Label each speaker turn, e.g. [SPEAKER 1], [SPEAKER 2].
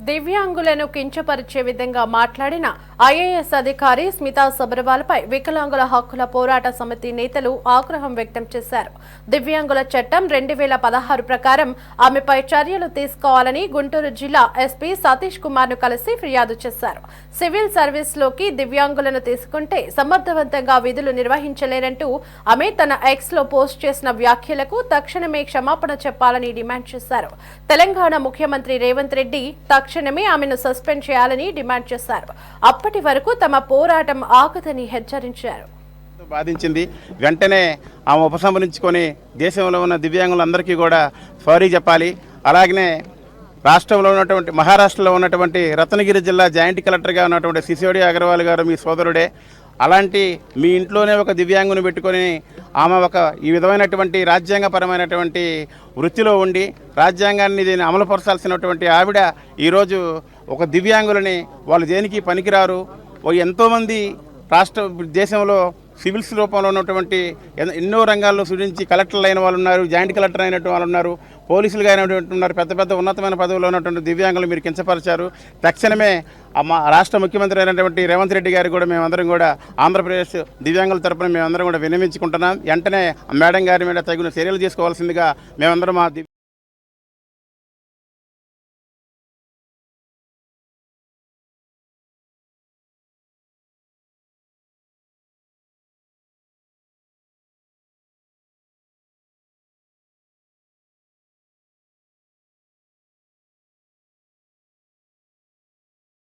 [SPEAKER 1] దివ్యాంగులను కించపరిచే విధంగా మాట్లాడిన ఐఏఎస్ అధికారి స్మితా సబర్వాల్పై వికలాంగుల హక్కుల పోరాట సమితి నేతలు ఆగ్రహం వ్యక్తం చేశారు. దివ్యాంగుల చట్టం 2016 ప్రకారం ఆమెపై చర్యలు తీసుకోవాలని గుంటూరు జిల్లా ఎస్పీ సతీష్ కుమార్ ను కలిసి ఫిర్యాదు చేశారు. సివిల్ సర్వీస్ లోకి దివ్యాంగులను తీసుకుంటే సమర్థవంతంగా విధులు నిర్వహించలేరంటూ ఆమె తన ఎక్స్ లో పోస్ట్ చేసిన వ్యాఖ్యలకు తక్షణమే క్షమాపణ చెప్పాలని డిమాండ్ చేశారు. తెలంగాణ ముఖ్యమంత్రి రేవంత్ రెడ్డి తక్షణమే ఆమెను సస్పెండ్ చేయాలని డిమాండ్ చేశారు. అప్పటి వరకు తమ పోరాటం ఆగదని హెచ్చరించారు.
[SPEAKER 2] బాధించింది వెంటనే ఆమె ఉపసంహరించుకొని దేశంలో ఉన్న దివ్యాంగులందరికీ కూడా సారీ చెప్పాలి. అలాగనే రాష్ట్రంలో ఉన్నటువంటి మహారాష్ట్రలో ఉన్నటువంటి రత్నగిరి జిల్లా జాయింట్ కలెక్టర్గా ఉన్నటువంటి సిసోడి అగర్వాల్ గారు మీ సోదరుడే. అలాంటి మీ ఇంట్లోనే ఒక దివ్యాంగుని పెట్టుకొని ఆమె ఈ విధమైనటువంటి రాజ్యాంగపరమైనటువంటి వృత్తిలో ఉండి రాజ్యాంగాన్ని దీన్ని అమలుపరచాల్సినటువంటి ఆవిడ ఈరోజు ఒక దివ్యాంగులని వాళ్ళు దేనికి పనికిరారు. ఎంతోమంది దేశంలో సివిల్స్ రూపంలో ఉన్నటువంటి ఎన్నో రంగాల్లో సృజించి కలెక్టర్లు అయిన వాళ్ళు ఉన్నారు, జాయింట్ కలెక్టర్ అయినటువంటి వాళ్ళు ఉన్నారు, పోలీసులుగా అయినటువంటి ఉన్నారు. పెద్ద పెద్ద ఉన్నతమైన పదవుల్లో ఉన్నటువంటి దివ్యాంగులు మీరు కించపరిచారు. తక్షణమే మా రాష్ట్ర ముఖ్యమంత్రి అయినటువంటి రేవంత్ రెడ్డి గారికి కూడా మేమందరం కూడా ఆంధ్రప్రదేశ్ దివ్యాంగుల తరపున మేమందరం కూడా విన్నవించుకుంటున్నాం. వెంటనే మేడం గారి మీద తగిన చర్యలు తీసుకోవాల్సిందిగా మేమందరం